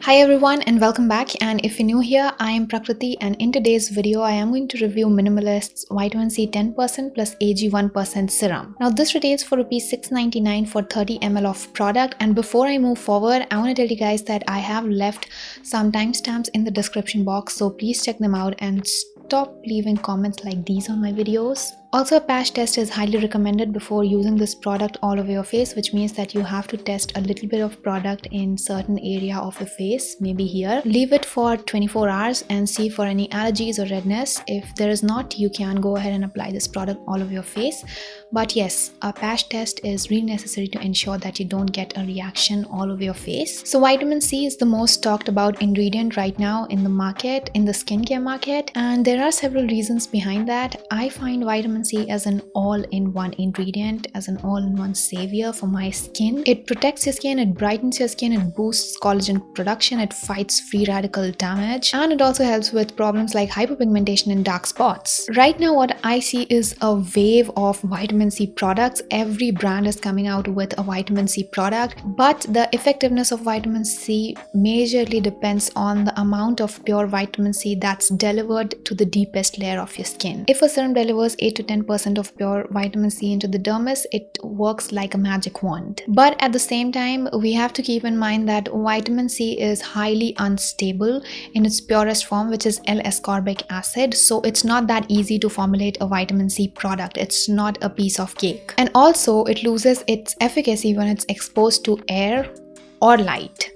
Hi everyone and welcome back, and if you're new here, I am Prakriti, and in today's video I am going to review Minimalist's Vitamin C 10% plus AG 1% serum. Now this retails for Rs 699 for 30 ml of product, and before I move forward I want to tell you guys that I have left some timestamps in the description box, so please check them out and stop leaving comments like these on my videos. Also, a patch test is highly recommended before using this product all over your face, which means that you have to test a little bit of product in certain area of your face, maybe here. Leave it for 24 hours and see for any allergies or redness. If there is not, you can go ahead and apply this product all over your face. But yes, a patch test is really necessary to ensure that you don't get a reaction all over your face. So vitamin C is the most talked about ingredient right now in the market, in the skincare market, and there are several reasons behind that. I find vitamin C as an all-in-one ingredient, as an all-in-one savior for my skin. It protects your skin, it brightens your skin, it boosts collagen production, it fights free radical damage, and it also helps with problems like hyperpigmentation and dark spots. Right now what I see is a wave of vitamin C products. Every brand is coming out with a vitamin C product, but the effectiveness of vitamin C majorly depends on the amount of pure vitamin C that's delivered to the deepest layer of your skin. If a serum delivers 8 to 10% of pure vitamin C into the dermis, it works like a magic wand. But at the same time, we have to keep in mind that vitamin C is highly unstable in its purest form, which is L-ascorbic acid, so it's not that easy to formulate a vitamin C product. It's not a piece of cake. And also, it loses its efficacy when it's exposed to air or light.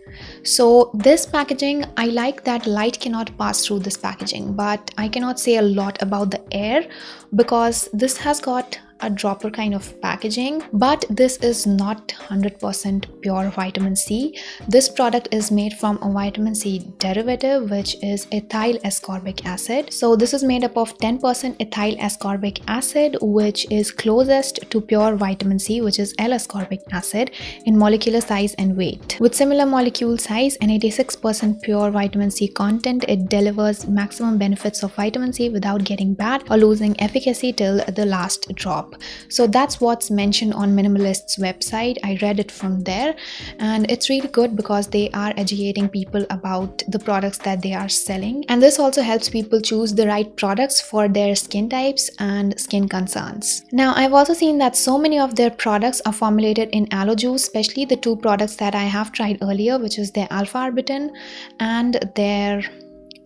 So this packaging, I like that light cannot pass through this packaging, but I cannot say a lot about the air because this has got a dropper kind of packaging, but this is not 100% pure vitamin C. This product is made from a vitamin C derivative, which is ethyl ascorbic acid. So this is made up of 10% ethyl ascorbic acid, which is closest to pure vitamin C, which is L-ascorbic acid in molecular size and weight. With similar molecule size and 86% pure vitamin C content, it delivers maximum benefits of vitamin C without getting bad or losing efficacy till the last drop. So that's what's mentioned on Minimalist's website. I read it from there, and it's really good because they are educating people about the products that they are selling, and this also helps people choose the right products for their skin types and skin concerns. Now, I've also seen that so many of their products are formulated in aloe juice, especially the two products that I have tried earlier, which is their alpha-arbutin and their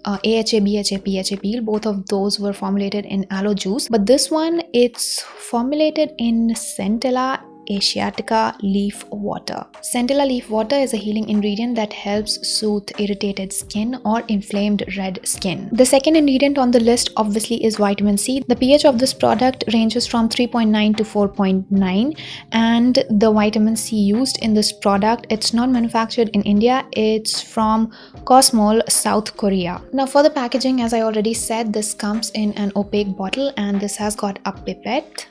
AHA, BHA, PHA peel. Both of those were formulated in aloe juice, but this one, it's formulated in Centella asiatica leaf water. Centella leaf water is a healing ingredient that helps soothe irritated skin or inflamed red skin. The second ingredient on the list obviously is vitamin C. The pH of this product ranges from 3.9 to 4.9, and the vitamin C used in this product, it's not manufactured in India, it's from Cosmol, South Korea. Now for the packaging, as I already said, this comes in an opaque bottle, and this has got a pipette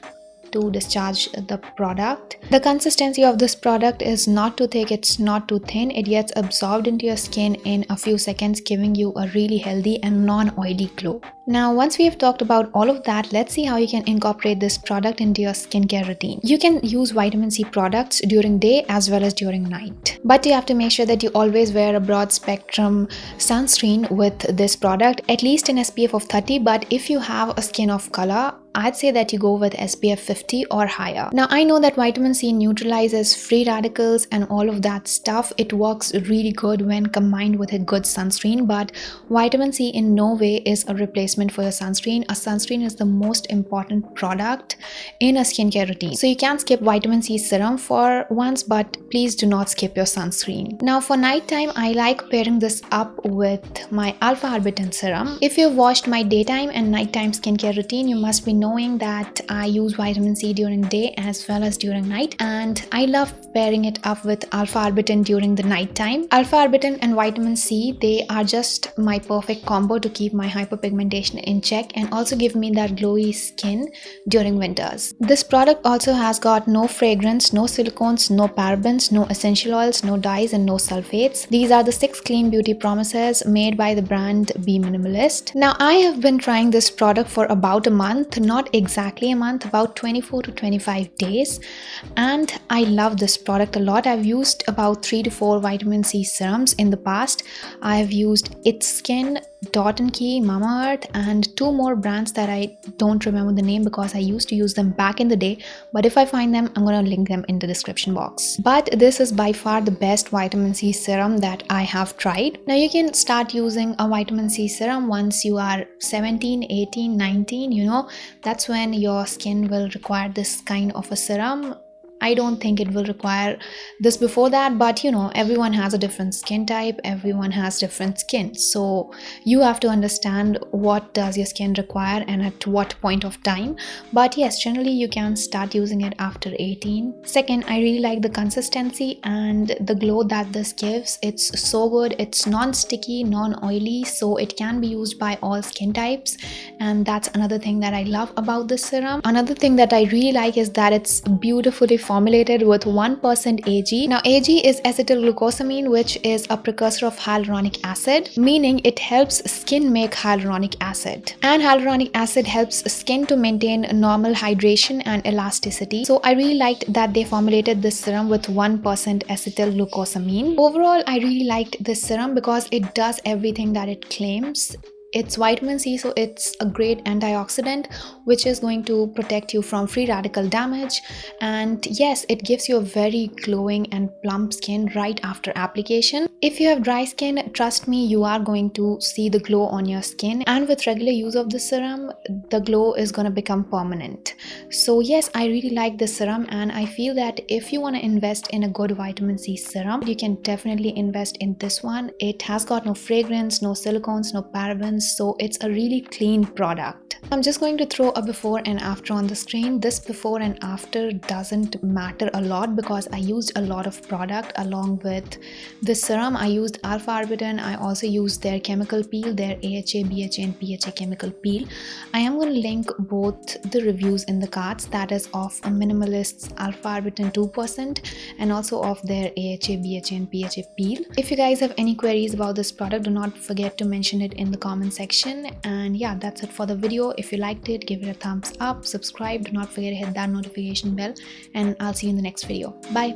to discharge the product. The consistency of this product is not too thick, it's not too thin. It gets absorbed into your skin in a few seconds, giving you a really healthy and non-oily glow. Now, once we have talked about all of that, let's see how you can incorporate this product into your skincare routine. You can use vitamin C products during day as well as during night, but you have to make sure that you always wear a broad spectrum sunscreen with this product, at least in SPF of 30, but if you have a skin of color, I'd say that you go with SPF 50 or higher. Now, I know that vitamin C neutralizes free radicals and all of that stuff. It works really good when combined with a good sunscreen, but vitamin C in no way is a replacement for your sunscreen. A sunscreen is the most important product in a skincare routine. So you can skip vitamin C serum for once, but please do not skip your sunscreen. Now for nighttime, I like pairing this up with my alpha-arbutin serum. If you've watched my daytime and nighttime skincare routine, you must be knowing that I use vitamin C during day as well as during night, and I love pairing it up with alpha-arbutin during the night time. Alpha-arbutin and vitamin C, they are just my perfect combo to keep my hyperpigmentation hydration in check and also give me that glowy skin during winters. This product also has got no fragrance, no silicones, no parabens, no essential oils, no dyes and no sulfates. These are the 6 clean beauty promises made by the brand beMINIMALIST. Now I have been trying this product for about a month, not exactly a month, about 24 to 25 days, and I love this product a lot. I've used about 3 to 4 vitamin C serums in the past. I've used It's Skin, Dot & Key, Mamaearth, and 2 more brands that I don't remember the name because I used to use them back in the day, but if I find them, I'm gonna link them in the description box. But this is by far the best vitamin C serum that I have tried. Now you can start using a vitamin C serum once you are 17, 18, 19, you know, that's when your skin will require this kind of a serum. I don't think it will require this before that, but you know, everyone has a different skin type, everyone has different skin, so you have to understand what does your skin require and at what point of time. But yes, generally you can start using it after 18. Second, I really like the consistency and the glow that this gives. It's so good. It's non-sticky, non-oily, so it can be used by all skin types, and that's another thing that I love about this serum. Another thing that I really like is that it's beautifully formulated with 1% AG. Now AG is acetylglucosamine, which is a precursor of hyaluronic acid, meaning it helps skin make hyaluronic acid, and hyaluronic acid helps skin to maintain normal hydration and elasticity. So I really liked that they formulated this serum with 1% acetylglucosamine. Overall, I really liked this serum because it does everything that it claims. It's vitamin C, so it's a great antioxidant which is going to protect you from free radical damage, and yes, it gives you a very glowing and plump skin right after application. If you have dry skin, trust me, you are going to see the glow on your skin, and with regular use of the serum, the glow is going to become permanent. So yes, I really like this serum, and I feel that if you want to invest in a good vitamin C serum, you can definitely invest in this one. It has got no fragrance, no silicones, no parabens, so it's a really clean product. I'm just going to throw a before and after on the screen. This before and after doesn't matter a lot because I used a lot of product along with this serum. I used alpha arbutin. I also used their chemical peel, their AHA, BHA and PHA chemical peel. I am going to link both the reviews in the cards, that is of Minimalist's alpha arbutin 2% and also of their AHA, BHA and PHA peel. If you guys have any queries about this product, do not forget to mention it in the comment section. And yeah, that's it for the video. If you liked it, give it a thumbs up, subscribe, do not forget to hit that notification bell, and I'll see you in the next video. Bye.